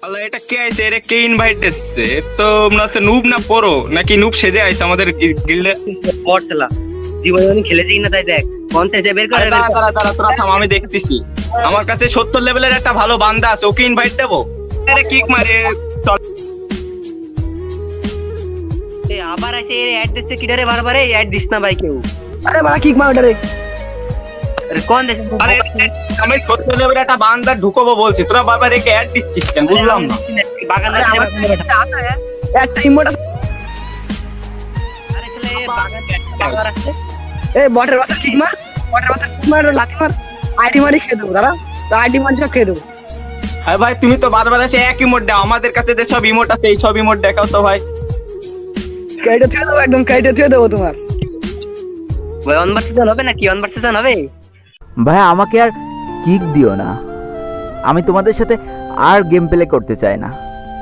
আল্লাহ, এটা কে আইছে? এটা কে ইনভাইট দিচ্ছে? তো মনে হচ্ছে নুব না পড়ো নাকি নুব সেজে আইছে আমাদের গিল্ডে। বট খেলা জীবনে আমি খেলেছি না, তাই দেখ কন্টেস্টে বের করে দাঁড়া দাঁড়া দাঁড়া, তোরা থাম, আমি দেখতেছি। আমার কাছে 70 লেভেলের একটা ভালো বান্দা আছে, ওকে ইনভাইট দেবো। আরে কিক মারে চল। আবার আছে অ্যাড দিচ্ছে কিডারে বারবার অ্যাড দিস না ভাই কেউ। আরে বাড়া কিক মার ওটারে। আরে কোন দেশে আরে আমি 70 লেভেলের একটা বান্দা ঢুকবো বলছি, তোরা বারবার একে অ্যাড দিচ্ছিস কেন? বুঝলাম না। বাগানে আরে আমার একটা ইমোট আছে। আরে ছেলে বাগান আছে। এই বটের বাসা কিক মার, বটের বাসা কিক মার, লাথি মার, আইডি মারি খেয়ে দেবো দাঁড়া, তো আইডি মারি সব খেয়ে দেবো। আরে ভাই তুমি তো বারবার এসে এক ইমোট দাও, আমাদের কাছে যে সব ইমোট আছে এই সব ইমোট দেখাও তো ভাই। কেটে থুয়ে দেবো, একদম কেটে থুয়ে দেবো তোমার। ভাই অন ভার্সেস হবে নাকি? অন ভার্সেস হবে ভাই আমাকে আর কিক দিও না, আমি তোমাদের সাথে আর গেম প্লে করতে চাই না।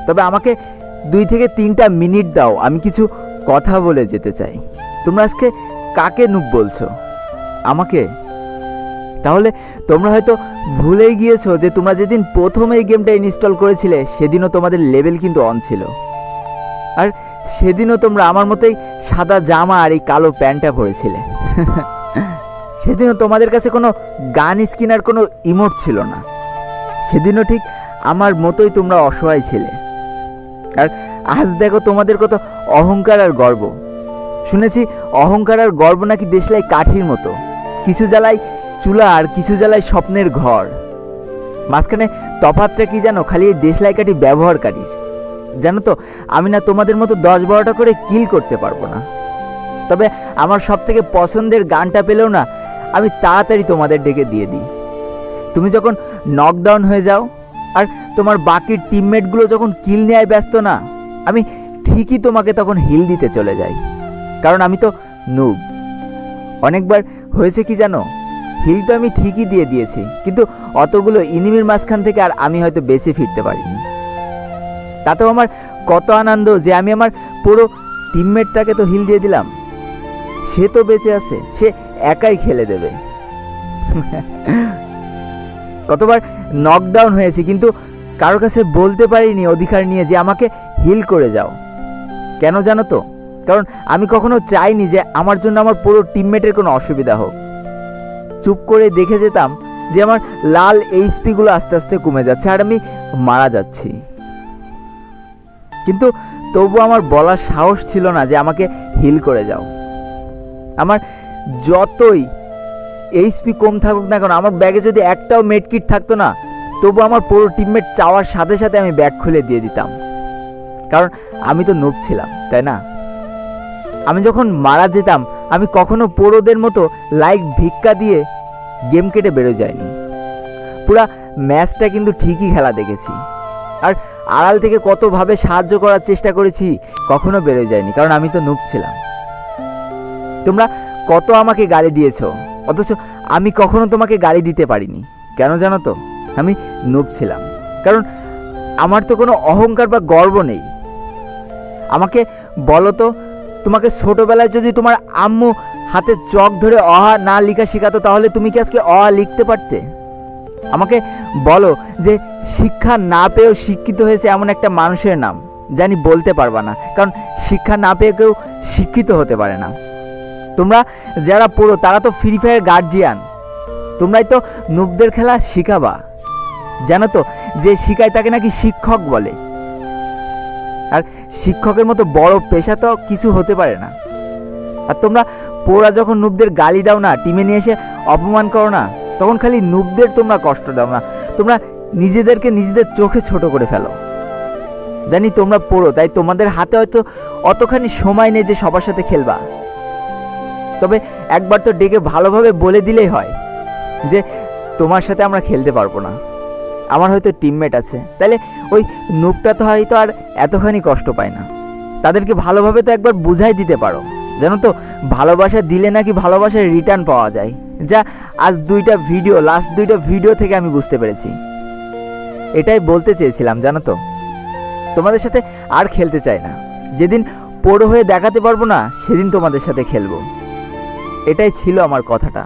তবে আমাকে 2 থেকে 3টা মিনিট দাও, আমি কিছু কথা বলে যেতে চাই। তোমরা আজকে কাকে নুব বলছো? আমাকে? তাহলে তোমরা হয়তো ভুলেই গিয়েছো যে তোমরা যেদিন প্রথম এই গেমটা ইনস্টল করেছিলে সেদিনও তোমাদের লেভেল কিন্তু অন ছিল, আর সেদিনও তোমরা আমার মতোই সাদা জামা আর এই কালো প্যান্টটা পরেছিলে। সেদিনও তোমাদের কাছে কোনো গান স্কিন আর কোনো ইমোট ছিল না। সেদিনও ঠিক আমার মতোই তোমরা অসহায় ছিলে। আর আজ দেখো তোমাদের কত অহংকার আর গর্ব। শুনেছি অহংকার আর গর্ব নাকি দেশলাই কাঠির মতো, কিছু জ্বালায় চুলা আর কিছু জ্বালায় স্বপ্নের ঘর। মাঝখানে তফাৎটা কি জানো? খালি এই দেশলাই কাঠি ব্যবহারকারীর। জানো তো আমি না তোমাদের মতো 10-12টা করে কিল করতে পারবো না। তবে আমার সব থেকে পছন্দের গানটা পেলেও না আমি তাড়াতাড়ি তোমাদের ডেকে দিয়ে দিই। তুমি যখন নকডাউন হয়ে যাও আর তোমার বাকি টিমমেটগুলো যখন কিল নেওয়ায় ব্যস্ত না, আমি ঠিকই তোমাকে তখন হিল দিতে চলে যাই, কারণ আমি তো নুব। অনেকবার হয়েছে কি জানো, হিল তো আমি ঠিকই দিয়ে দিয়েছি, কিন্তু অতগুলো ইনিমির মাঝখান থেকে আর আমি হয়তো বেঁচে ফিরতে পারিনি। তাতেও আমার কত আনন্দ যে আমি আমার পুরো টিমমেটটাকে তো হিল দিয়ে দিলাম, সে তো বেঁচে আছে, সে একাই খেলে দেবে। কতবার নকডাউন হয়েছে কিন্তু কারো কাছে বলতে পারিনি অধিকার নিয়ে যে আমাকে হিল করে যাও। কেন জানো তো? কারণ আমি কখনো চাইনি যে আমার জন্য আমার পুরো টিমমেটের কোনো অসুবিধা হোক। চুপ করে দেখে যেতাম যে আমার লাল এইচপিগুলো আস্তে আস্তে কমে যাচ্ছে আর আমি মারা যাচ্ছি, কিন্তু তবু আমার বলার সাহস ছিল না যে আমাকে হিল করে যাও। আমার যতই এইচপি কম থাকুক না কেন, আমার ব্যাগে যদি একটাও মেডকিট থাকতো না, তবু আমার পুরো টিমমেট চাওয়ার সাথে সাথে আমি ব্যাগ খুলে দিয়ে দিতাম, কারণ আমি তো নুব ছিলাম, তাই না? আমি যখন মারা যেতাম আমি কখনো পোড়োদের মতো লাইক ভিক্ষা দিয়ে গেম কেটে বেরো যায়নি। পুরা ম্যাচটা কিন্তু ঠিকই খেলা দেখেছি, আর আড়াল থেকে কতভাবে সাহায্য করার চেষ্টা করেছি, কখনো বেরো যায়নি, কারণ আমি তো নুব ছিলাম। তোমরা কত আমাকে গালি দিয়েছো, অথচ আমি কখনো তোমাকে গালি দিতে পারিনি। কেন জানো তো? আমি নুব ছিলাম, কারণ আমার তো কোনো অহংকার বা গর্ব নেই। আমাকে বলো তো, তোমাকে ছোটবেলায় যদি তোমার আম্মু হাতে চক ধরে অহা না লেখা শেখাতো, তাহলে তুমি কি আজকে অহা লিখতে পারতে? আমাকে বলো যে শিক্ষা না পেয়েও শিক্ষিত হয়েছে এমন একটা মানুষের নাম জানি বলতে পারবা না, কারণ শিক্ষা না পেয়ে কেউ শিক্ষিত হতে পারে না। তোমরা যারা পড়ো তারা তো ফ্রি ফায়ার গার্জিয়ান, তোমরাই তো নুবদের খেলা শিখাবা। জানো তো যে শিখায় তাকে নাকি শিক্ষক বলে, আর শিক্ষকের মতো বড় পেশা তো কিছু হতে পারে না। আর তোমরা পোড়া যখন নুবদের গালি দাও না, টিমে নিয়ে এসে অপমান করো না, তখন খালি নুবদের তোমরা কষ্ট দাও না, তোমরা নিজেদেরকে নিজেদের চোখে ছোট করে ফেলো। জানি তোমরা পড়ো, তাই তোমাদের হাতে হয়তো অতখানি সময় নেই যে সবার সাথে খেলবা। তবে একবার তো ডেকে ভালোভাবে বলে দিলেই হয় যে তোমার সাথে আমরা খেলতে পারবো না, আমার হয়তো টিমমেট আছে, তাহলে ওই নুবটা তো হয়তো আর এতখানি কষ্ট পায় না। তাদেরকে ভালোভাবে তো একবার বুঝাই দিতে পারো। জানো তো ভালোবাসা দিলে নাকি ভালোবাসার রিটার্ন পাওয়া যায়, যা আজ লাস্ট দুইটা ভিডিও থেকে আমি বুঝতে পেরেছি। এটাই বলতে চেয়েছিলাম, জানো তো তোমাদের সাথে আর খেলতে চাই না। যেদিন পোড়ো হয়ে দেখাতে পারবো না সেদিন তোমাদের সাথে খেলবো, এটাই ছিল আমার কথাটা।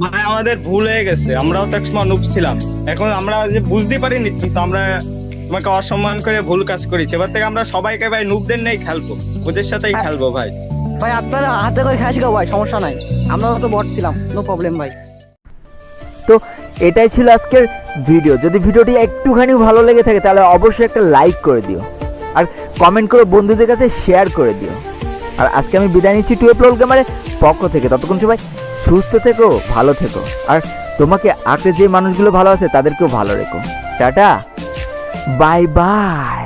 ভাই আমাদের ভুল হয়ে গেছে, আমরাও তো একসময় নুব ছিলাম, এখন আমরা যে বুঝতে পারিনি, কিন্তু আমরা তোমাকে অসম্মান করে ভুল কাজ করেছি, এবার থেকে আমরা সবাইকে ভাই নুবদের নেই খেলবো, ওদের সাথেই খেলবো ভাই। ভাই আপনারা হাতে করে খেলা শিখাও ভাই, সমস্যা নাই, আমরা তো বট ছিলাম, নো প্রবলেম ভাই। তো এটাই ছিল আজকের ভিডিও। যদি ভিডিওটি একটুখানি ভালো লেগে থাকে তাহলে অবশ্যই একটা লাইক করে দিও, আর কমেন্ট করে বন্ধুদের কাছে শেয়ার করে দিও। আর আজকে আমি বিদায় নিচ্ছি টুয়েলভ লোল গেমারের পক্ষ থেকে। ততক্ষণ সবাই সুস্থ থেকো, ভালো থেকো, আর তোমাকে আগে যে মানুষগুলো ভালো আছে তাদেরকেও ভালো রেখো। Tata, bye bye.